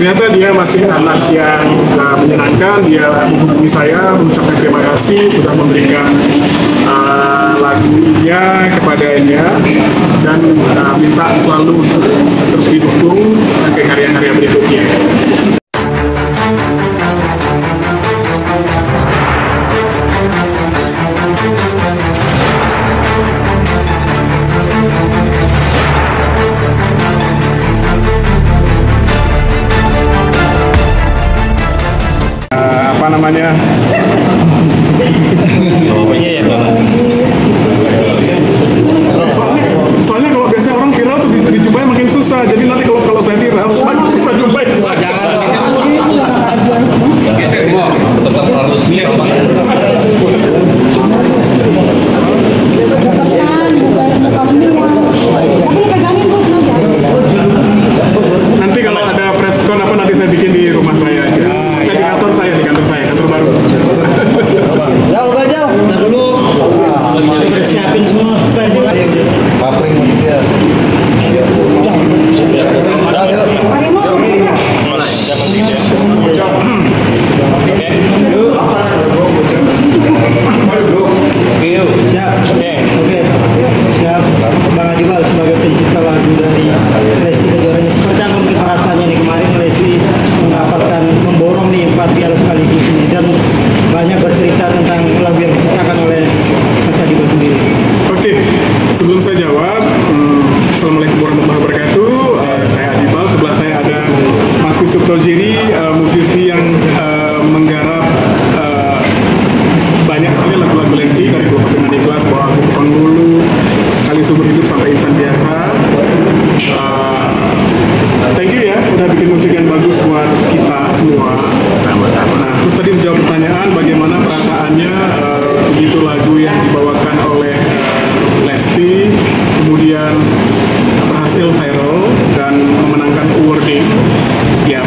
ternyata dia masih anak yang menyenangkan. Dia menghubungi saya, mengucapkan terima kasih sudah memberikan lagunya kepadanya dan minta selalu untuk terus didukung ke karya-karya berikutnya. Apa namanya? Soalnya kalau biasanya orang viral tuh dijumpai makin susah. Jadi nanti kalau saya viral semakin susah jumpai. Tetap harus nanti kalau ada press con nanti saya bikin di rumah saya aja. Di kantor saya, kantor baru. Jauh. Nah dulu udah siapin semua. papring dia. Siap. Bang Adibal sebagai pencipta lagu dari Lesti Kejora ini, seperti apa mungkin perasaannya nih kemarin Lesti mendapatkan memborong nih 4 piala sekaligus ini dan banyak bercerita tentang lagu yang diciptakan oleh Mas Adibal sendiri. Oke, sebelum saya jawab, Assalamualaikum warahmatullahi wabarakatuh. Saya Adibal, sebelah saya ada Mas Yusuf Tojiri, musisi yang menggarap banyak sekali lagu-lagu Lesti, dari Lepas Dengan Ikhlas, Bawa Aku Ke Penghulu, Sekali Seumur Hidup sampai Insan Biasa. Thank you ya, udah bikin musik yang bagus buat kita semua. Nah, terus tadi menjawab pertanyaan bagaimana perasaannya begitu lagu yang dibawakan oleh Lesti kemudian berhasil viral dan memenangkan awarding. Ya,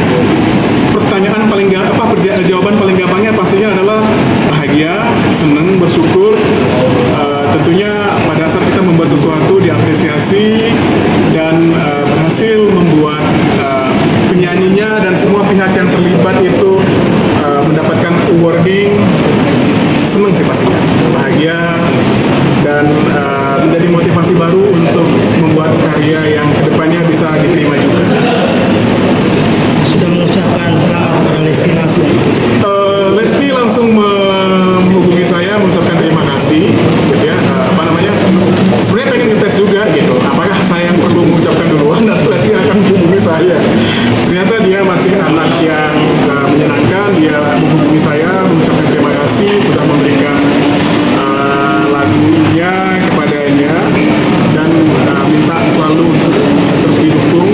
pertanyaan paling jawaban paling gampangnya pastinya adalah bahagia, senang, bersyukur. Tentunya pada saat kita membuat sesuatu diapresiasi dan berhasil membuat penyanyinya dan semua pihak yang terlibat itu mendapatkan awarding, senang sih pastinya, bahagia dan menjadi motivasi baru untuk membuat karya yang kedepannya bisa diterima juga. Sudah mengucapkan selamat kepada Lesti langsung. Lesti langsung menghubungi saya mengucapkan terima kasih, gitu ya. Sebenarnya pengen ngetes juga gitu, apakah saya yang perlu mengucapkan duluan atau Lesti akan menghubungi saya. Ternyata dia masih anak yang menyenangkan. Dia menghubungi saya mengucapkan terima kasih sudah memberikan lagunya kepadanya dan minta selalu untuk terus didukung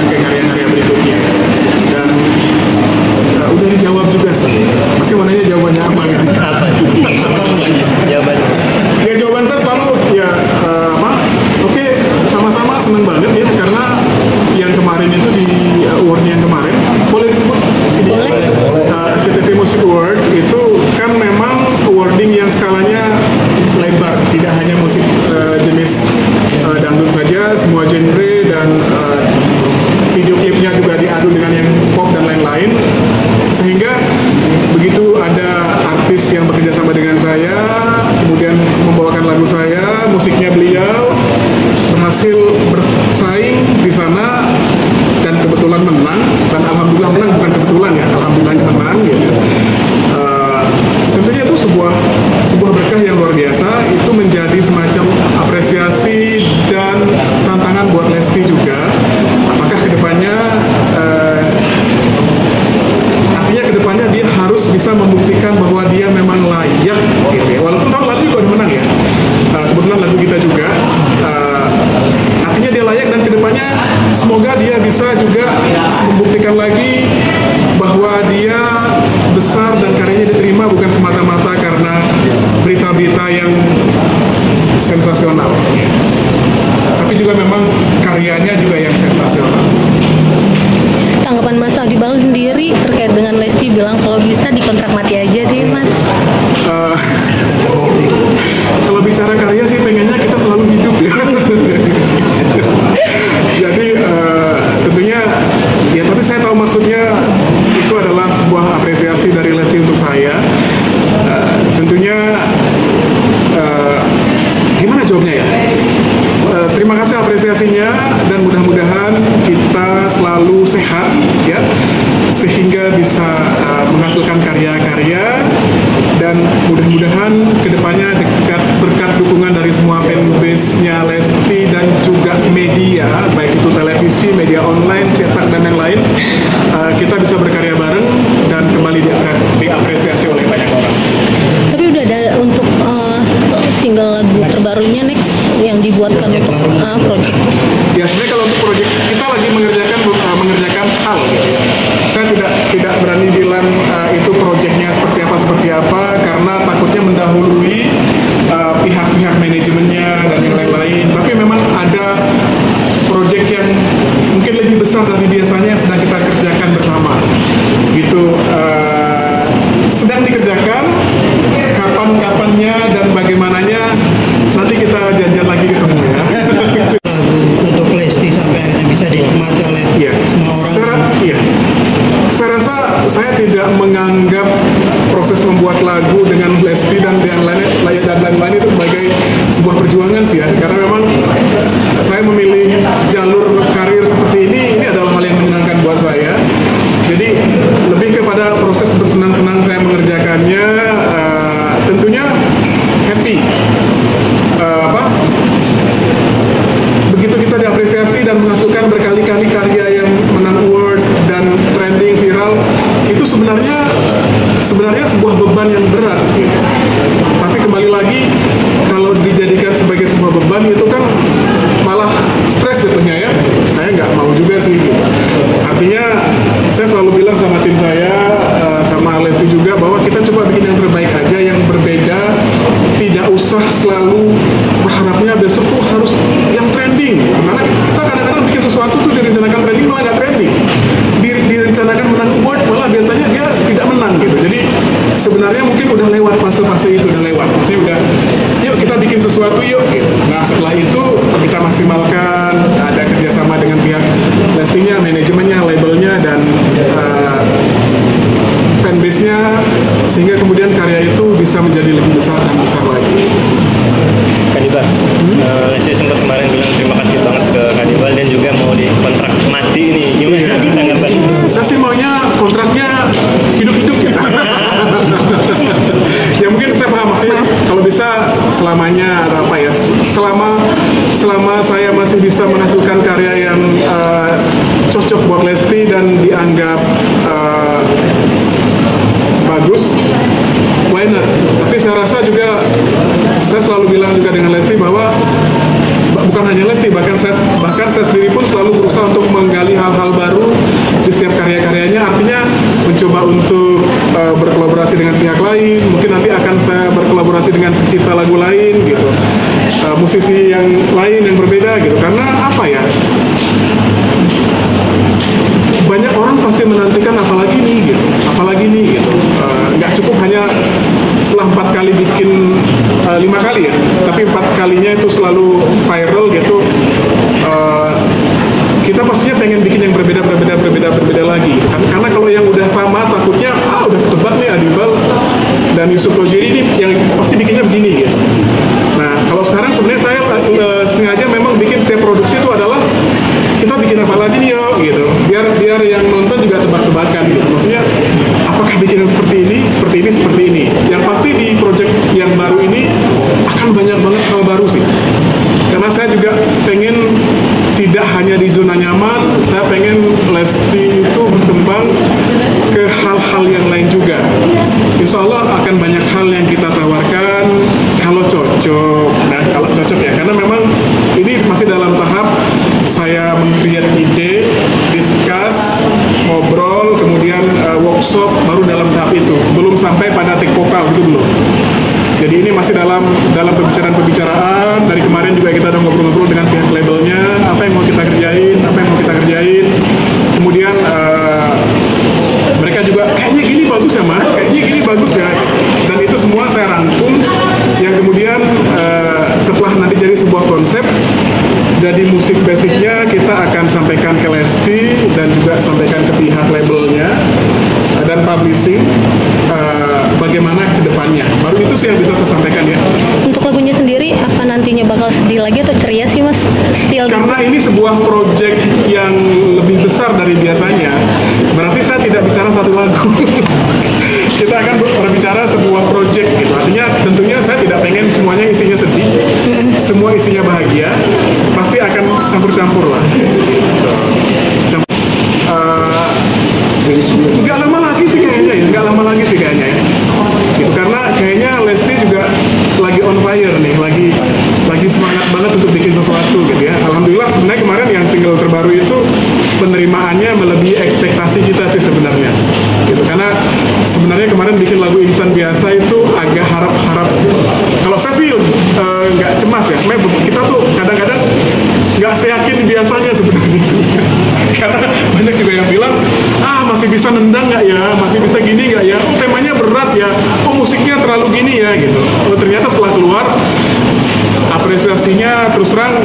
ke karya-karya berikutnya. Dan udah dijawab juga sih. Pasti mau nanya jawabannya apa kan? Ya jawaban saya selalu ya oke, sama-sama seneng banget ya, karena yang kemarin itu di award yang kemarin boleh disebut SCTV Music Award itu kan memang awarding yang skalanya lebar, tidak hanya musik jenis dangdut saja, semua genre dan video klipnya juga diadu dengan yang pop dan lain-lain, sehingga begitu ada artis yang bekerja sama dengan saya kemudian membawakan lagu saya, musiknya beliau, berhasil bersaing di sana dan kebetulan menang, dan alhamdulillah menang, bukan kebetulan ya, alhamdulillah menang gitu. Tentunya itu sebuah berkah yang luar biasa. Itu menjadi semacam apresiasi dan tantangan buat Lesti juga. Apakah kedepannya artinya kedepannya dia harus bisa membuktikan bahwa dia memang layak gitu ya. Walaupun tahun lalu juga udah menang ya, kebetulan lagu kita juga, artinya dia layak, dan kedepannya semoga dia bisa juga membuktikan lagi bahwa dia besar dan karyanya diterima bukan semata-mata karena berita-berita yang sensasional, tapi juga memang karyanya juga yang sensasional. Tanggapan Mas Adibal sendiri terkait dengan Lesti bilang kalau bisa dikontrak mati aja deh Mas. Kalau bicara karya sih pengennya kita selalu hidup ya. Jadi tentunya ya, tapi saya tahu maksud maksudnya itu adalah sebuah apresiasi dari Lesti untuk saya. Tentunya gimana jawabnya ya? Terima kasih apresiasinya dan mudah-mudahan kita selalu sehat ya, sehingga bisa menghasilkan karya-karya dan mudah-mudahan kedepannya berkat dukungan dari semua fanbase-nya Lesti dan juga media, baik itu televisi, media online, cetak dan yang lain, kita bisa berkarya bareng dan kembali diapresiasi oleh banyak orang. Tapi udah ada untuk single lagu terbarunya next yang dibuatkan untuk project. Ya sebenarnya kalau untuk project kita lagi mengerjakan hal gitu ya. Saya tidak berani bilang itu projectnya seperti apa karena takutnya mendahului pihak-pihak manajemennya dan yang lain-lain. Tapi memang ada project yang mungkin lebih besar dari biasanya yang sedang kita kerjakan bersama. Gitu. Sedang dikerjakan, kapan-kapannya dan bagaimananya nanti kita janjian lagi ketemu ya. Untuk Lesti sampai akhirnya bisa dinikmati oleh semua orang. Saya rasa saya tidak menganggap proses membuat lagu dengan Lesti dan lain-lain itu sebagai sebuah perjuangan sih ya, karena memang saya memilih jalur karir seperti ini adalah hal yang menyenangkan buat saya. Jadi lebih kepada proses bersenang-senang saya mengerjakannya, tentunya happy. Begitu kita diapresiasi dan menghasilkan berkali-kali karya yang menang award dan trending viral, itu sebenarnya sebuah beban yang berat. Tapi kembali lagi, kalau dijadikan sebagai sebuah beban itu kan malah stres jatuhnya ya. Saya nggak mau juga sih. Artinya saya selalu bilang sama tim saya, sama Lesti juga, bahwa kita coba bikin yang terbaik aja, yang berbeda. Tidak usah selalu berharapnya besok tuh harus yang trending. Karena kita kadang-kadang bikin sesuatu tuh direncanakan trending malah nggak trending. Direncanakan menang award malah biasanya dia tidak menang gitu. Jadi sebenarnya mungkin udah lewat fase-fase itu, udah lewat. Maksudnya udah, yuk kita bikin sesuatu yuk gitu. Nah setelah itu kita maksimalkan, ada kerjasama dengan pihak Lestinya, manajemennya, labelnya, dan fanbase-nya, sehingga kemudian karya itu bisa menjadi lebih besar dan besar lagi. Kanibal, Lesti sempat kemarin bilang terima kasih banget ke Kanibal dan juga mau dikontrak mati nih, gimana tanggapan? Saya sih maunya kontraknya hidup-hidup ya. Ya mungkin saya paham maksudnya, kalau bisa selamanya atau apa ya, selama saya masih bisa menghasilkan karya yang cocok buat Lesti dan dianggap bagus, why not? Tapi saya rasa juga, saya selalu bilang juga dengan Lesti bahwa bukan hanya Lesti, bahkan saya sendiri pun selalu berusaha untuk menggali hal-hal baru di setiap karya-karyanya. Artinya mencoba untuk berkolaborasi dengan pihak lain. Mungkin nanti akan saya berkolaborasi dengan pencipta lagu lain gitu, musisi yang lain yang berbeda gitu. Karena apa ya? Banyak orang pasti menantikan apalagi nih gitu. Nggak cukup hanya setelah 4 kali bikin 5 kali ya, tapi 4 kalinya itu selalu viral gitu. Kita pastinya pengen bikin yang berbeda lagi. Karena kalau yang udah sama takutnya udah ketebak nih Adibal dan Yusuf Tojiri ini yang pasti bikinnya begini gitu. Nah kalau sekarang sebenarnya saya sengaja memang bikin setiap produksi itu adalah kita bikin apa lagi nih yo gitu, biar yang nonton juga tebak-tebakan gitu. Maksudnya apakah bikin yang seperti ini. Yang pasti di project yang baru ini akan banyak banget hal baru sih. Karena saya juga pengen tidak hanya di zona nyaman, saya pengen Lesti itu berkembang ke hal-hal yang lain juga. Insya Allah akan banyak hal yang kita tawarkan kalau cocok. Nah kalau cocok ya, karena memang ini masih dalam tahap saya meng-create ide, discuss, ngobrol, kemudian workshop, baru dalam tahap itu. Belum sampai pada take vokal, itu belum. Jadi ini masih dalam pembicaraan. Dari kemarin juga kita udah ngobrol-ngobrol dengan pihak labelnya, apa yang mau kita kerjain. Kemudian mereka juga kayaknya gini bagus ya mas, kayaknya gini bagus ya. Dan itu semua saya rangkum, yang kemudian setelah nanti jadi sebuah konsep, jadi musik basicnya kita kita akan sampaikan ke Lesti dan juga sampaikan ke pihak labelnya dan publishing bagaimana ke depannya. Baru itu sih yang bisa saya sampaikan ya. Untuk lagunya sendiri, apa nantinya bakal sedih lagi atau ceria sih Mas? Spill gitu. Karena ini sebuah project yang lebih besar dari biasanya, berarti saya tidak bicara satu lagu. Kita akan berbicara sebuah project gitu. Artinya tentunya saya tidak pengen semuanya isinya sedih, semua isinya bahagia, pasti akan campur-campur lah. Nggak lama lagi sih kayaknya ya, nggak lama lagi sih kayaknya ya. Gitu, karena kayaknya Lesti juga lagi on fire nih, lagi semangat banget untuk bikin sesuatu gitu ya. Alhamdulillah sebenarnya kemarin yang single terbaru itu penerimaannya melebihi ekspektasi kita sih sebenarnya. Gitu, karena sebenarnya kemarin bikin lagu Insan Biasa itu agak harap-harap. Kalau saya sih nggak cemas ya. Sebenarnya kita tuh kadang-kadang nggak seyakin biasanya sebenarnya. Karena banyak juga yang bilang, masih bisa nendang nggak ya, masih bisa gini nggak ya, temanya berat ya, musiknya terlalu gini ya gitu. Ternyata setelah keluar apresiasinya terus terang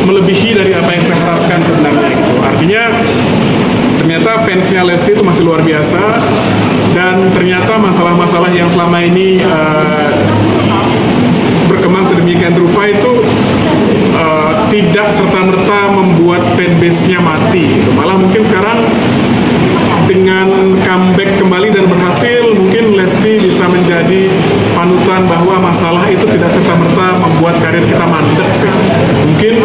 melebihi dari apa yang saya harapkan sebenarnya gitu. Artinya ternyata fansnya Lesti itu masih luar biasa, dan ternyata masalah-masalah yang selama ini berkembang sedemikian rupa itu tidak serta-merta membuat fanbase-nya mati gitu. Malah mungkin sekarang dengan comeback kembali dan berhasil, mungkin Lesti bisa menjadi panutan bahwa masalah itu tidak serta-merta membuat karir kita mandek sih. Mungkin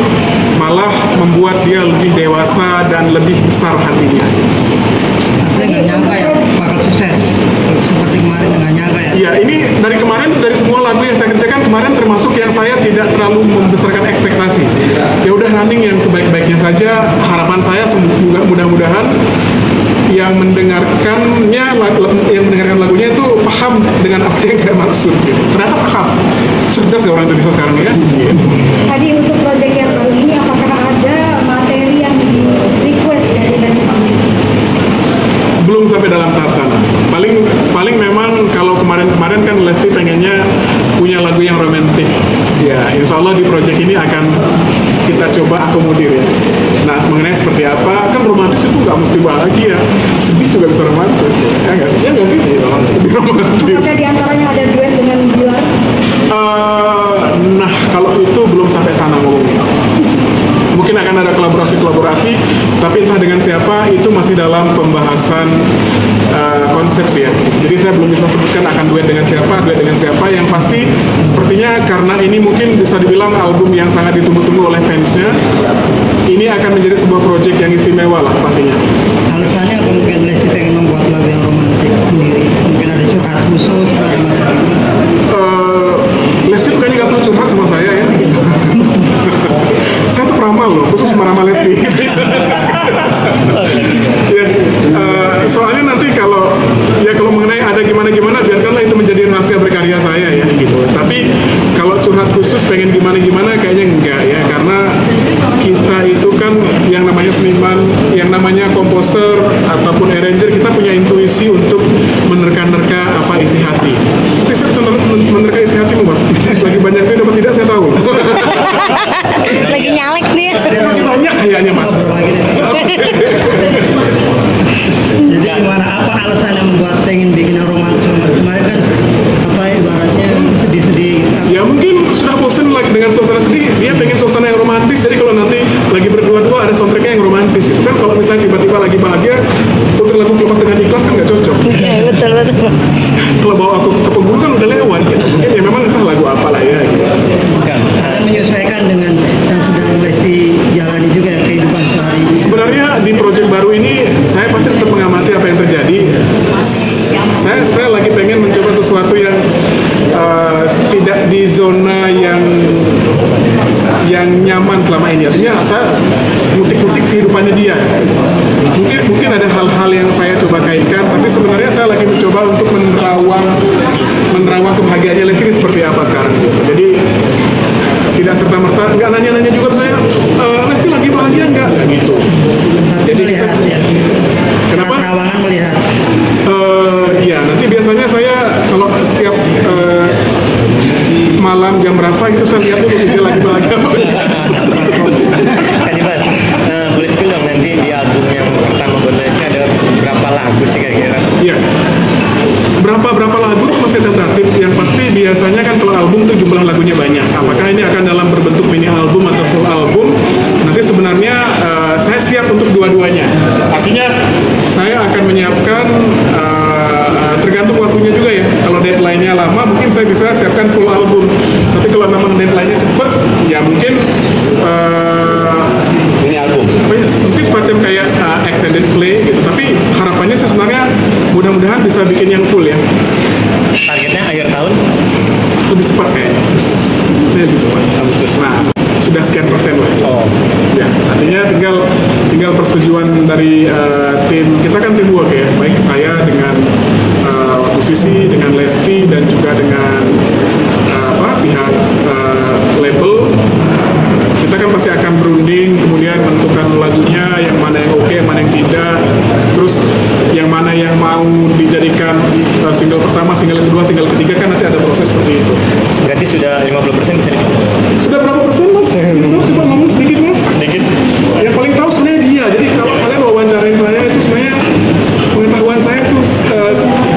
malah membuat dia lebih dewasa dan lebih besar hatinya. Artinya nggak nyangka ya bakal sukses seperti kemarin, nggak nyangka ya. Iya, ini dari kemarin, dari semua lagu yang saya kerjakan kemarin termasuk yang saya tidak terlalu membesarkan ekspektasi. Ya udah running yang sebaik-baiknya saja. Harapan saya mudah-mudahan yang mendengarkannya, yang mendengarkan lagunya itu paham dengan apa yang saya maksud. Gitu. Ternyata paham. Cerdas ya orang Indonesia sekarang ya. Tadi untuk proyek yang baru ini, apakah ada materi yang di request dari Lesti sendiri? Belum sampai dalam tahap sana. Paling memang kalau kemarin kan Lesti pengennya punya lagu yang romantis. Ya, insya Allah di project ini akan kita coba akomodir ya. Nah, mengenai seperti apa, kan romantis itu nggak mesti bahagia, sedih juga bisa romantis. Ya nggak sih? Ya nggak sih? Romantis. Apakah diantaranya ada duet dengan Bilar? Nah, kalau itu belum sampai sana ngomongnya. Mungkin akan ada kolaborasi, tapi entah dengan siapa itu masih dalam pembahasan konsep sih ya. Jadi saya belum bisa sebutkan akan duet dengan siapa. Yang pasti sepertinya karena ini mungkin bisa dibilang album yang sangat ditunggu-tunggu oleh fansnya, ini akan menjadi sebuah project yang istimewa lah pastinya. Alasannya apa mungkin Lesti pengen membuat lagu yang romantis sendiri? Mungkin ada curhat khusus pada masa itu? Lesti tuh kayaknya nggak perlu curhat sama saya ya. Saya tuh peramal loh, khusus peramal Lesti. Ya, soalnya nanti kalau mengenai ada gimana biarkanlah itu menjadi rahasia berkarya saya ya gitu. Tapi kalau curhat khusus pengen gimana kayaknya enggak ya, karena kita itu kan yang namanya seniman, yang namanya komposer ataupun arranger, kita punya intuisi untuk menerka-nerka apa isi hati. Seperti saya bisa menerka isi hatimu mas. Lagi banyak itu dapat tidak saya tahu. Lagi nyalek nih. Lagi banyak kayaknya mas. Jadi gimana, apa alasannya membuat pengen bikin yang romantis? Kemarin kan apa ibaratnya sedih-sedih gitu. Ya mungkin sudah bosan lagi dengan suasana sedih, dia pengen suasana yang romantis. Jadi kalau nanti lagi berdua-dua ada soundtracknya yang romantis, itu kan kalau misalnya tiba-tiba lagi bahagia untuk lagu Lepas Dengan Ikhlas kan nggak cocok. Iya betul. Kalau bawa aku ke penghulu kan udah lewat gitu. Mungkin ya memang entah lagu apa lah ya gitu. Ada menyesuaikan dengan yang sedang Lesti jalani juga ya, kehidupan sehari. Sebenarnya di project baru ini saya pasti tetap mengamati apa yang terjadi. Saya sebenarnya lagi pengen mencoba sesuatu yang tidak di zona yang nyaman selama ini. Artinya saya ngutik-ngutik kehidupannya dia. Mungkin ada hal-hal yang saya coba kaitkan, tapi sebenarnya saya lagi mencoba untuk menerawang kebahagiaannya Lesti ini seperti apa sekarang gitu. Jadi tidak serta-merta, nggak nanya-nanya juga saya, Lesti lagi bahagia nggak gitu. Jadi melihat ya. Kenapa? Perawangan melihat. Ya nanti biasanya saya kalau setiap malam jam berapa gitu saya lihat dulu dia lagi bahagia apa. Artinya saya akan menyiapkan tergantung waktunya juga ya. Kalau deadline-nya lama mungkin saya bisa siapkan full album. Tapi kalau memang deadline-nya cepet, ya mungkin Ini album. mungkin semacam kayak extended play gitu. Tapi harapannya sih sebenarnya mudah-mudahan bisa bikin yang full ya. Targetnya akhir tahun. Lebih cepat kayaknya. Lebih cepat. Agustus. Nah, sudah sekian persen lah. Oh. Ya, artinya tinggal persetujuan dari tim. Kita kan tim work ya, baik saya dengan musisi, dengan Lesti dan juga dengan pihak label. Kita kan pasti akan berunding, kemudian menentukan lagunya, yang mana yang oke, yang mana yang tidak, terus yang mana yang mau dijadikan single pertama, single kedua, single ketiga, kan nanti ada proses seperti itu. Berarti sudah 50% bisa dibilang. Sudah berapa persen mas? Kita coba ngomong sedikit mas. Sedikit. Yang paling tahu sebenarnya dia. Jadi kalau kalian wawancarain saya itu sebenarnya pengetahuan saya itu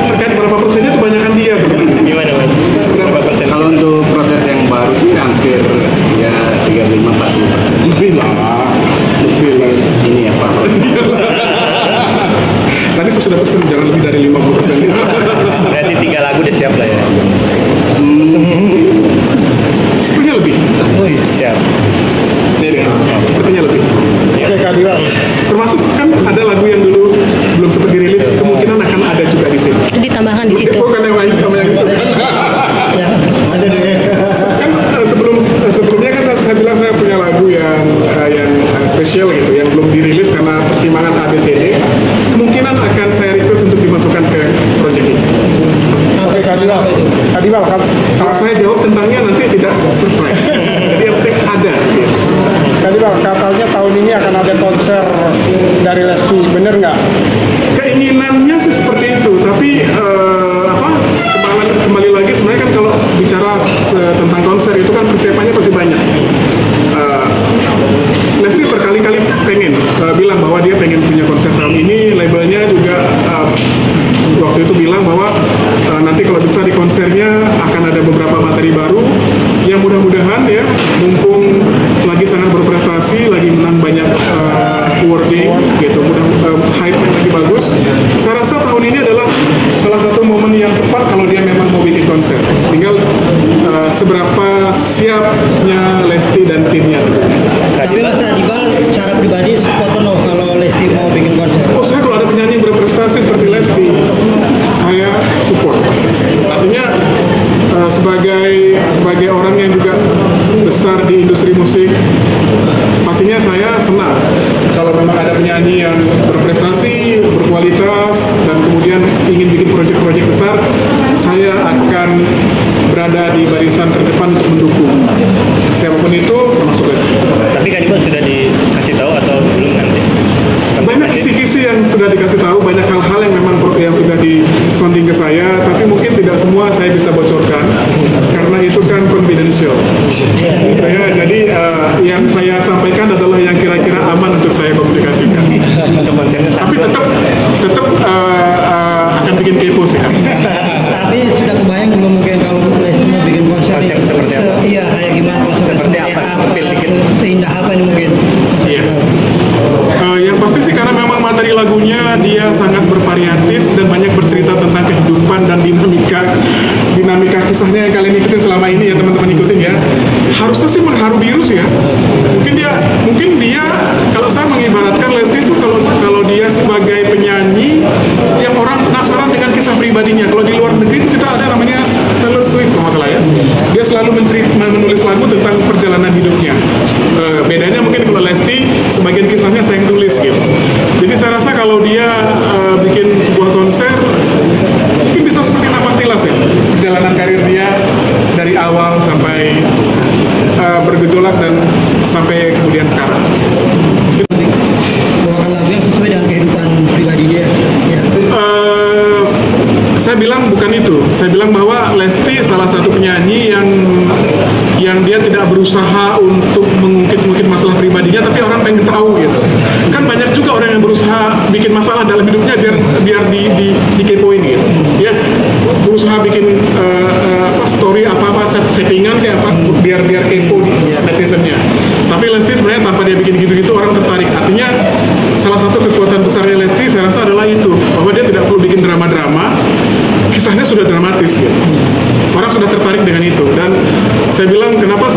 terkait berapa persennya kebanyakan dia sebenarnya. Gimana mas? Berapa persen? Kalau untuk proses yang baru sih hampir ya 35-40%. Lebih lah. Lebih lah. Ini ya Pak. Tadi sudah pesen jangan lebih dari 50%. Berarti 3 lagu udah siap lah ya. Sepertinya lebih. Wih, siap. Sepertinya lebih. Oke, Kak Diwa. Termasuk kan ada lagu yang dulu belum sempat dirilis, kemungkinan akan ada juga di sini. Ditambahkan di situ. Bukan yang lain sama yang itu. Ya, ada deh. Kan sebelumnya kan saya bilang saya punya lagu yang spesial gitu, yang belum dirilis karena pertimbangan ABCD. Kemungkinan akan saya request untuk dimasukkan ke project ini. Oke, Kadiwal, kalau saya jawab tentangnya nanti tidak surprise. Jadi yang penting ada. Gitu. Tadi Bang, katanya tahun ini akan ada konser dari Lesti, bener nggak? Keinginannya sih seperti itu, tapi kembali lagi sebenarnya kan kalau bicara tentang konser itu kan persiapannya pasti banyak. Lesti berkali-kali pengen bilang bahwa dia pengen punya konser tahun ini. Labelnya juga waktu itu bilang bahwa nanti kalau bisa di konsernya akan ada beberapa materi baru yang mudah-mudahan ya, mumpung lagi sangat berprestasi, lagi menang banyak awarding gitu, hype-nya lagi bagus. Saya rasa tahun ini adalah salah satu momen yang tepat kalau dia memang mau bikin konser. Tinggal seberapa siapnya Lesti dan timnya. Tapi Mas Adibal secara pribadi support penuh kalau Lesti mau bikin konser. Oh, saya kalau ada penyanyi yang berprestasi seperti Lesti, saya support. Artinya sebagai orang yang juga besar di industri musik, pastinya saya senang kalau memang ada penyanyi yang berprestasi, berkualitas, dan kemudian ingin bikin proyek-proyek besar. Saya akan berada di barisan terdepan untuk mendukung siapapun itu, termasuk Lesti. Tapi Kak Diwa sudah dikasih tahu atau belum nanti? Banyak kisi-kisi yang sudah dikasih tahu, banyak hal-hal yang memang yang sudah disonding ke saya, tapi mungkin tidak semua saya bisa bocorkan karena itu kan confidential. Ya, jadi yang saya sampaikan adalah yang kira-kira aman untuk saya komunikasikan. Untuk konsernya Tapi tetap akan bikin kepo sih. Tapi sudah kebayang belum mungkin kalau Lesti mau bikin konser? Konsep seperti apa? Iya, kayak gimana konsep? Seperti apa? Sepil dikit. Seindah apa ini mungkin? Iya. Yang pasti sih karena memang materi lagunya dia sangat bervariatif dan banyak bercerita tentang kehidupan dan dinamika kisahnya yang kalian ikutin selama ini ya, teman-teman ikutin ya. Harusnya sih mengharu biru sih ya. Mungkin dia kalau saya mengibaratkan Lesti itu kalau dia sebagai penyanyi yang orang penasaran dengan kisah pribadinya. Kalau di luar negeri itu kita ada namanya Taylor Swift kalau nggak salah ya. Dia selalu menulis lagu tentang perjalanan hidupnya. Bedanya mungkin kalau Lesti sebagian kisahnya saya yang tulis gitu. Jadi saya rasa kalau dia bikin sebuah konser mungkin bisa seperti Nampaktilas ya, perjalanan karir dia dari awal sampai bergejolak dan sampai kemudian sekarang. Bawakan lagu yang sesuai dengan kehidupan pribadi dia. Ya. Saya bilang bukan itu. Saya bilang bahwa Lesti salah satu penyanyi yang dia tidak berusaha untuk mengungkit masalah pribadinya, tapi orang pengen tahu gitu. Kan banyak juga orang yang berusaha bikin masalah dalam hidupnya biar dikepoin gitu. Ya, berusaha bikin story apa settingan kayak apa biar kepo di netizennya. Tapi Lesti sebenarnya tanpa dia bikin gitu-gitu orang tertarik. Artinya salah satu kekuatan besarnya Lesti drama-drama, kisahnya sudah dramatis gitu. Orang sudah tertarik dengan itu, dan saya bilang kenapa